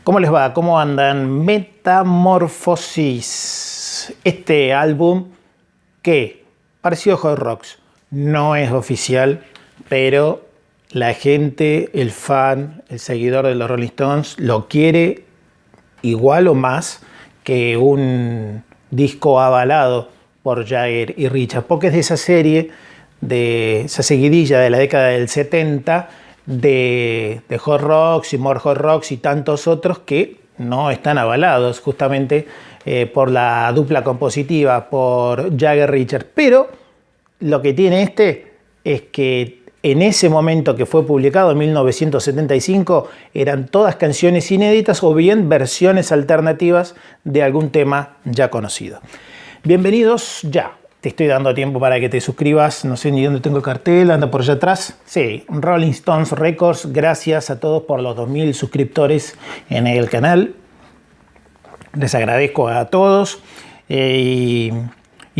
¿Cómo les va? ¿Cómo andan? Metamorfosis. Este álbum que, parecido a Hot Rocks, no es oficial, pero la gente, el fan, el seguidor de los Rolling Stones lo quiere igual o más que un disco avalado por Jagger y Richards, porque es de esa serie, de esa seguidilla de la década del 70, de Hot Rocks y More Hot Rocks y tantos otros que no están avalados justamente por la dupla compositiva, por Jagger-Richards. Pero lo que tiene este es que en ese momento que fue publicado, en 1975, eran todas canciones inéditas o bien versiones alternativas de algún tema ya conocido. Bienvenidos ya. Te estoy dando tiempo para que te suscribas. No sé ni dónde tengo el cartel, anda por allá atrás. Sí, Rolling Stones Records. Gracias a todos por los 2000 suscriptores en el canal. Les agradezco a todos. Y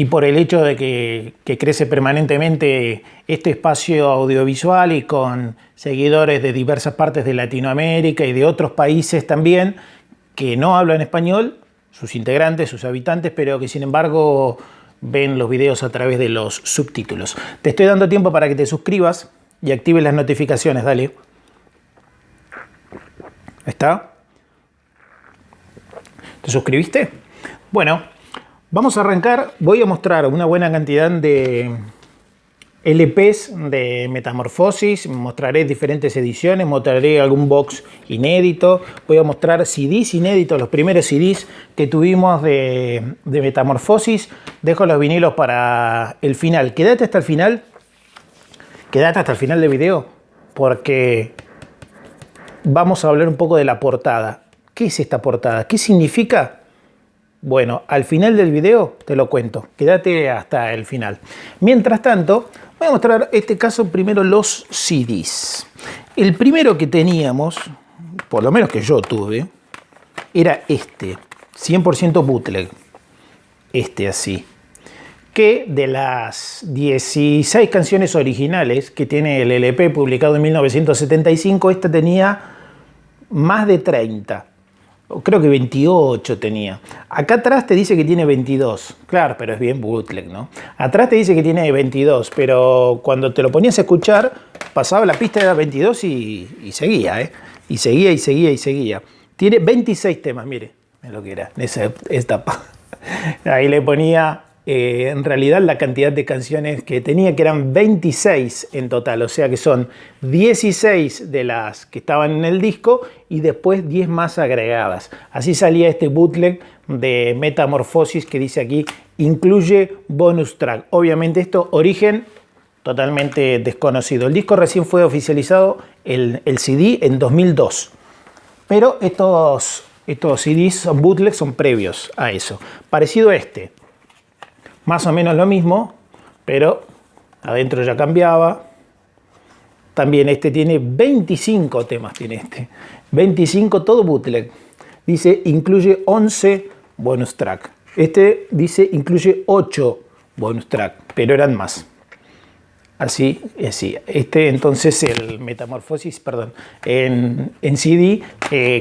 por el hecho de que crece permanentemente este espacio audiovisual y con seguidores de diversas partes de Latinoamérica y de otros países también que no hablan español, sus integrantes, sus habitantes, pero que sin embargo ven los videos a través de los subtítulos. Te estoy dando tiempo para que te suscribas y actives las notificaciones, dale. ¿Está? ¿Te suscribiste? Bueno, vamos a arrancar. Voy a mostrar una buena cantidad de LPs de Metamorfosis, mostraré diferentes ediciones, mostraré algún box inédito, voy a mostrar CDs inéditos, los primeros CDs que tuvimos de Metamorfosis. Dejo los vinilos para el final. Quédate hasta el final del video, porque vamos a hablar un poco de la portada. ¿Qué es esta portada? ¿Qué significa? Bueno, al final del video te lo cuento. Quédate hasta el final. Mientras tanto, voy a mostrar este caso primero los CDs. El primero que teníamos, por lo menos que yo tuve, era este, 100% bootleg. Este así. Que de las 16 canciones originales que tiene el LP publicado en 1975, esta tenía más de 30. Creo que 28 tenía. Acá atrás te dice que tiene 22. Claro, pero es bien bootleg, ¿no? Atrás te dice que tiene 22, pero cuando te lo ponías a escuchar, pasaba la pista, era 22 y seguía, ¿eh? Y seguía, y seguía, y seguía. Tiene 26 temas, mire lo que era, esa etapa. Ahí le ponía en realidad la cantidad de canciones que tenía, que eran 26 en total, o sea que son 16 de las que estaban en el disco y después 10 más agregadas. Así salía este bootleg de Metamorfosis que dice aquí, incluye bonus track. Obviamente esto, origen totalmente desconocido. El disco recién fue oficializado, el CD, en 2002. Pero estos CDs son bootlegs, son previos a eso. Parecido a este. Más o menos lo mismo, pero adentro ya cambiaba. También este tiene 25 temas, tiene este. 25, todo bootleg. Dice, incluye 11 bonus track. Este dice, incluye 8 bonus track, pero eran más. Así. Este entonces, el Metamorfosis, perdón, en CD,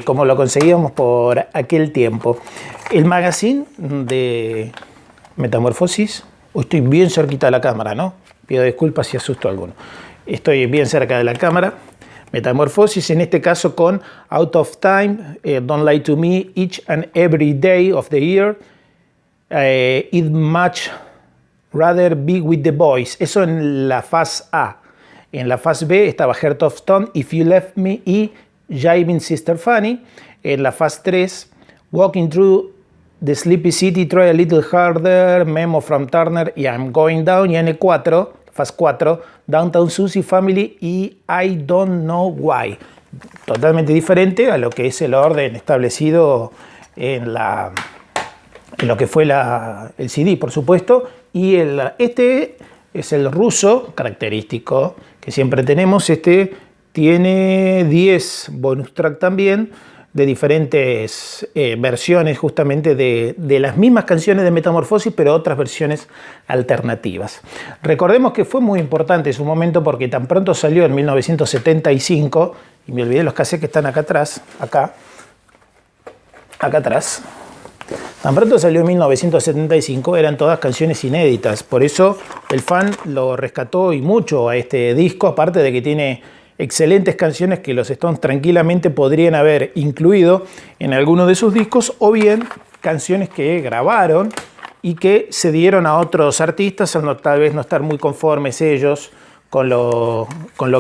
como lo conseguíamos por aquel tiempo. El magazine de Metamorfosis, estoy bien cerquita de la cámara, ¿no? Pido disculpas si asusto a alguno. Estoy bien cerca de la cámara. Metamorfosis, en este caso con Out of Time, Don't Lie to Me, Each and Every Day of the Year, I'd Much Rather Be With The Boys. Eso en la fase A. En la fase B estaba Heart of Stone, If You Left Me y Jiving Sister Fanny. En la fase 3, Walking Through The Sleepy City, Try a Little Harder, Memo from Turner y I'm Going Down. Y en el 4, fase 4, Downtown Susie Family y I Don't Know Why. Totalmente diferente a lo que es el orden establecido en lo que fue el CD, por supuesto. Y este es el ruso característico que siempre tenemos. Este tiene 10 bonus track también, de diferentes versiones justamente de las mismas canciones de Metamorfosis, pero otras versiones alternativas. Recordemos que fue muy importante en su momento porque tan pronto salió en 1975, y me olvidé los cassettes que están acá atrás, acá, acá atrás. Tan pronto salió en 1975, eran todas canciones inéditas. Por eso el fan lo rescató y mucho a este disco, aparte de que tiene excelentes canciones que los Stones tranquilamente podrían haber incluido en alguno de sus discos, o bien canciones que grabaron y que se dieron a otros artistas, al tal vez no estar muy conformes ellos con lo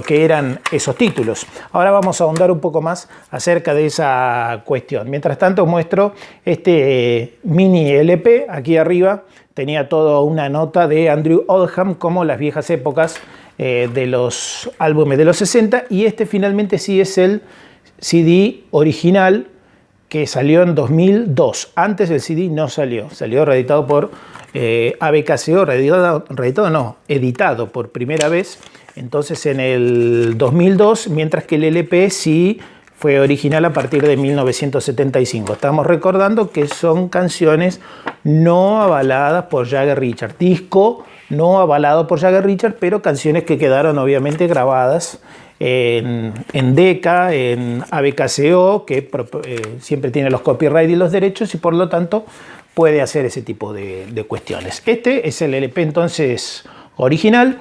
que eran esos títulos. Ahora vamos a ahondar un poco más acerca de esa cuestión. Mientras tanto muestro este mini LP. Aquí arriba tenía toda una nota de Andrew Oldham, como las viejas épocas de los álbumes de los 60, y este finalmente sí es el CD original que salió en 2002. Antes el CD no salió reeditado por ABKCO, editado por primera vez, entonces en el 2002, mientras que el LP sí fue original a partir de 1975. Estamos recordando que son canciones no avaladas por Jagger Richards, disco no avalado por Jagger Richards, pero canciones que quedaron obviamente grabadas en Decca, en ABKCO, que siempre tiene los copyright y los derechos y por lo tanto puede hacer ese tipo de cuestiones. Este es el LP entonces original,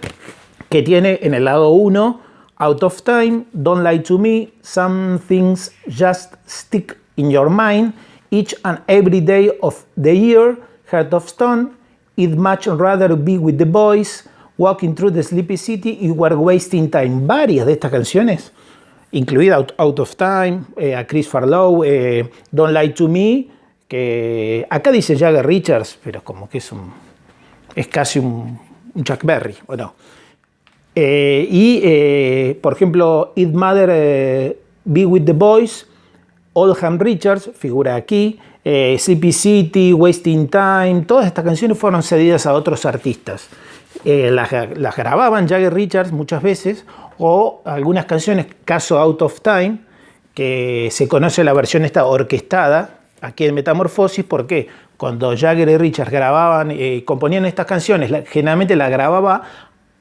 que tiene en el lado 1 Out of Time, Don't Lie to Me, Some Things Just Stick in Your Mind, Each and Every Day of the Year, Heart of Stone, I'd Much Rather Be With the Boys, Walking Through the Sleepy City y We're Wasting Time. Varias de estas canciones, incluida Out of Time, a Chris Farlowe, Don't Lie to Me, que acá dice Jagger Richards, pero como que es casi un Chuck Berry, ¿o no? Por ejemplo, I'd Rather Be With the Boys, Oldham Richards, figura aquí, Sleepy City, Wasting Time, todas estas canciones fueron cedidas a otros artistas. Las grababan Jagger Richards muchas veces, o algunas canciones, caso Out of Time, que se conoce la versión esta orquestada aquí en Metamorfosis, porque cuando Jagger y Richards grababan y componían estas canciones, generalmente las grababa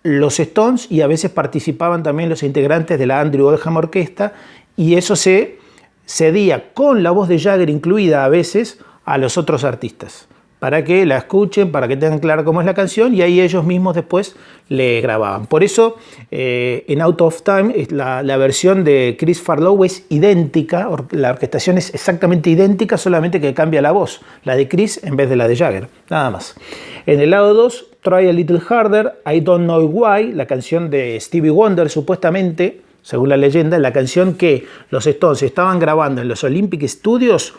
los Stones y a veces participaban también los integrantes de la Andrew Oldham Orquesta, y eso se cedía con la voz de Jagger incluida a veces a los otros artistas, para que la escuchen, para que tengan claro cómo es la canción, y ahí ellos mismos después le grababan. Por eso en Out of Time la versión de Chris Farlowe es idéntica, la orquestación es exactamente idéntica, solamente que cambia la voz, la de Chris en vez de la de Jagger, nada más. En el lado 2, Try a Little Harder, I Don't Know Why, la canción de Stevie Wonder supuestamente, según la leyenda, la canción que los Stones estaban grabando en los Olympic Studios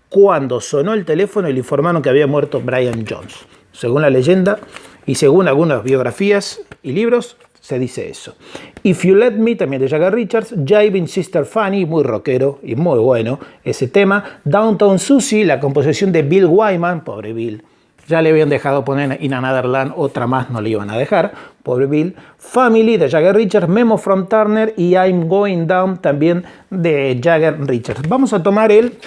cuando sonó el teléfono y le informaron que había muerto Brian Jones. Según la leyenda y según algunas biografías y libros, se dice eso. If You Let Me, también de Jagger Richards, Jiving Sister Fanny, muy rockero y muy bueno ese tema. Downtown Susie, la composición de Bill Wyman, pobre Bill. Ya le habían dejado poner In Another Land, otra más no le iban a dejar, pobre Bill. Family de Jagger Richards, Memo from Turner y I'm Going Down también de Jagger Richards. Vamos a tomar el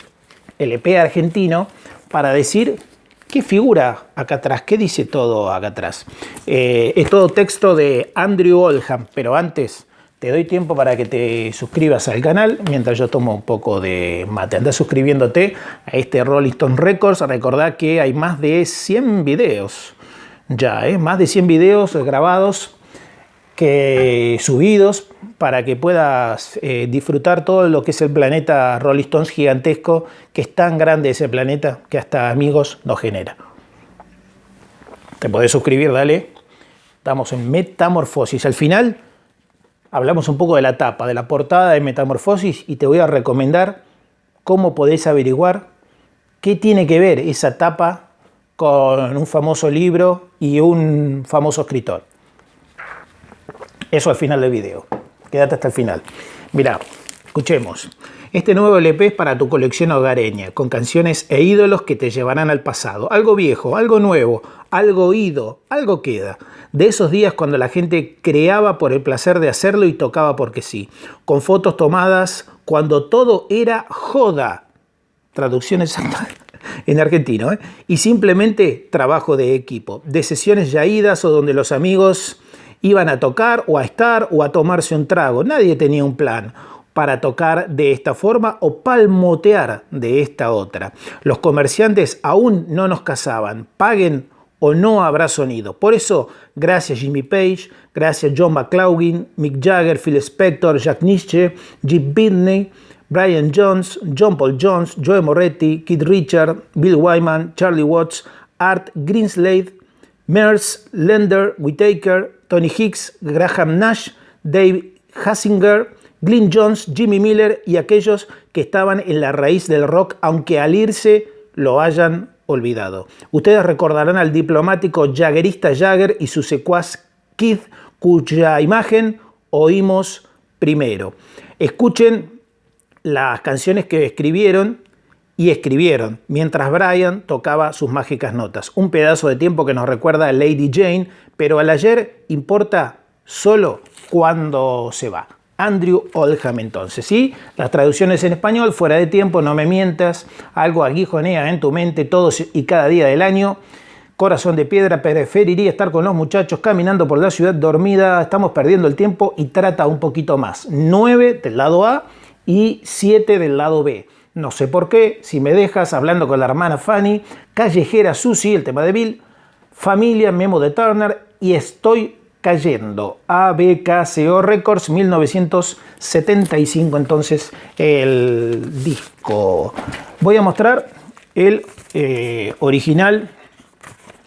LP argentino para decir qué figura acá atrás, qué dice todo acá atrás. Es todo texto de Andrew Oldham, pero antes te doy tiempo para que te suscribas al canal mientras yo tomo un poco de mate. Anda suscribiéndote a este Rolling Stone Records. Recordá que hay más de 100 videos ya, más de 100 videos grabados subidos para que puedas disfrutar todo lo que es el planeta Rolling Stones gigantesco, que es tan grande ese planeta que hasta amigos nos genera. Te podés suscribir, dale. Estamos en Metamorfosis. Al final hablamos un poco de la tapa, de la portada de Metamorfosis, y te voy a recomendar cómo podés averiguar qué tiene que ver esa tapa con un famoso libro y un famoso escritor. Eso al final del video. Quédate hasta el final. Mirá, escuchemos. Este nuevo LP es para tu colección hogareña, con canciones e ídolos que te llevarán al pasado. Algo viejo, algo nuevo, algo oído, algo queda. De esos días cuando la gente creaba por el placer de hacerlo y tocaba porque sí. Con fotos tomadas cuando todo era joda. Traducción exacta en argentino, Y simplemente trabajo de equipo. De sesiones ya idas o donde los amigos iban a tocar o a estar o a tomarse un trago. Nadie tenía un plan. para tocar de esta forma o palmotear de esta otra. Los comerciantes aún no nos casaban, paguen o no habrá sonido. Por eso, gracias Jimmy Page, gracias John McLaughlin, Mick Jagger, Phil Spector, Jack Nitzsche, Jim Beatney, Brian Jones, John Paul Jones, Joe Moretti, Keith Richards, Bill Wyman, Charlie Watts, Art Greenslade, Merce, Lender, Whittaker, Tony Hicks, Graham Nash, Dave Hassinger, Glyn Johns, Jimmy Miller y aquellos que estaban en la raíz del rock, aunque al irse lo hayan olvidado. Ustedes recordarán al diplomático jaggerista Jagger y su secuaz Keith, cuya imagen oímos primero. Escuchen las canciones que escribieron mientras Brian tocaba sus mágicas notas. Un pedazo de tiempo que nos recuerda a Lady Jane, pero al ayer importa solo cuando se va. Andrew Oldham entonces, ¿sí? Las traducciones en español, fuera de tiempo, no me mientas, algo aguijonea en tu mente todos y cada día del año. Corazón de piedra, preferiría estar con los muchachos caminando por la ciudad dormida, estamos perdiendo el tiempo y trata un poquito más. 9 del lado A y 7 del lado B. No sé por qué, si me dejas, hablando con la hermana Fanny, Callejera Susie, el tema de Bill, Familia, Memo de Turner y Estoy cayendo. ABKCO Records, 1975 entonces el disco. Voy a mostrar el original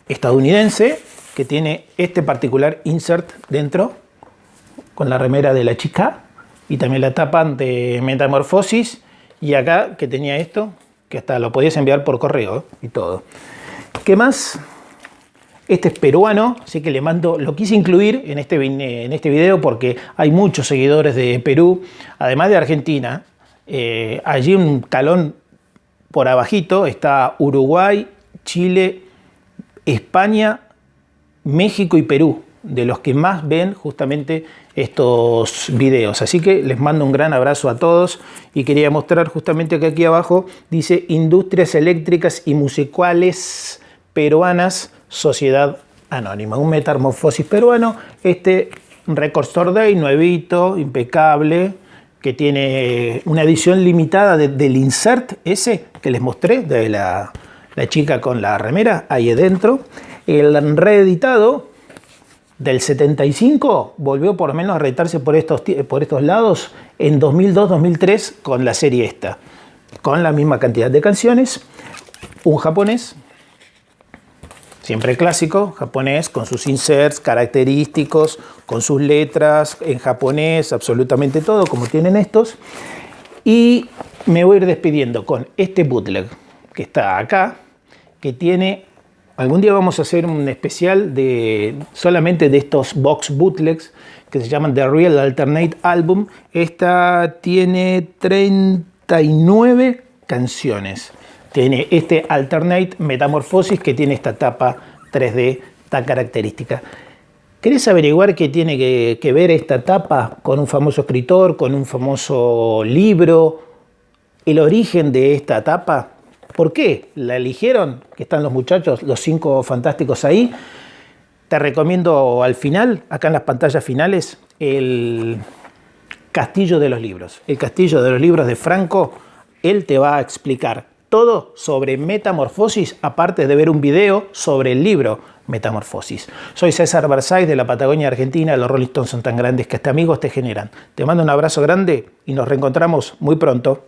estadounidense que tiene este particular insert dentro con la remera de la chica y también la tapa de Metamorphosis. Y acá que tenía esto, que hasta lo podías enviar por correo y todo. ¿Qué más? Este es peruano, así que le mando, lo quise incluir en este video porque hay muchos seguidores de Perú, además de Argentina. Allí un calón por abajito está Uruguay, Chile, España, México y Perú, de los que más ven justamente estos videos. Así que les mando un gran abrazo a todos y quería mostrar justamente que aquí abajo dice Industrias Eléctricas y Musicales Peruanas, Sociedad Anónima. Un Metamorphosis peruano, Record Store Day, nuevito, impecable, que tiene una edición limitada del insert ese que les mostré, de la chica con la remera, ahí adentro. El reeditado del 75 volvió por lo menos a reeditarse por estos lados en 2002-2003 con la serie esta, con la misma cantidad de canciones. Un japonés, siempre clásico, japonés, con sus inserts característicos, con sus letras en japonés, absolutamente todo, como tienen estos. Y me voy a ir despidiendo con este bootleg que está acá, que tiene... Algún día vamos a hacer un especial solamente de estos box bootlegs que se llaman The Real Alternate Album. Esta tiene 39 canciones. Tiene este Alternate Metamorphosis que tiene esta tapa 3D tan característica. ¿Querés averiguar qué tiene que ver esta tapa con un famoso escritor, con un famoso libro? ¿El origen de esta tapa? ¿Por qué la eligieron? Que están los muchachos, los 5 fantásticos ahí. Te recomiendo al final, acá en las pantallas finales, el Castillo de los Libros. El Castillo de los Libros de Franco. Él te va a explicar todo sobre Metamorphosis, aparte de ver un video sobre el libro Metamorphosis. Soy César Barzay de la Patagonia Argentina. Los Rolling Stones son tan grandes que hasta amigos te generan. Te mando un abrazo grande y nos reencontramos muy pronto.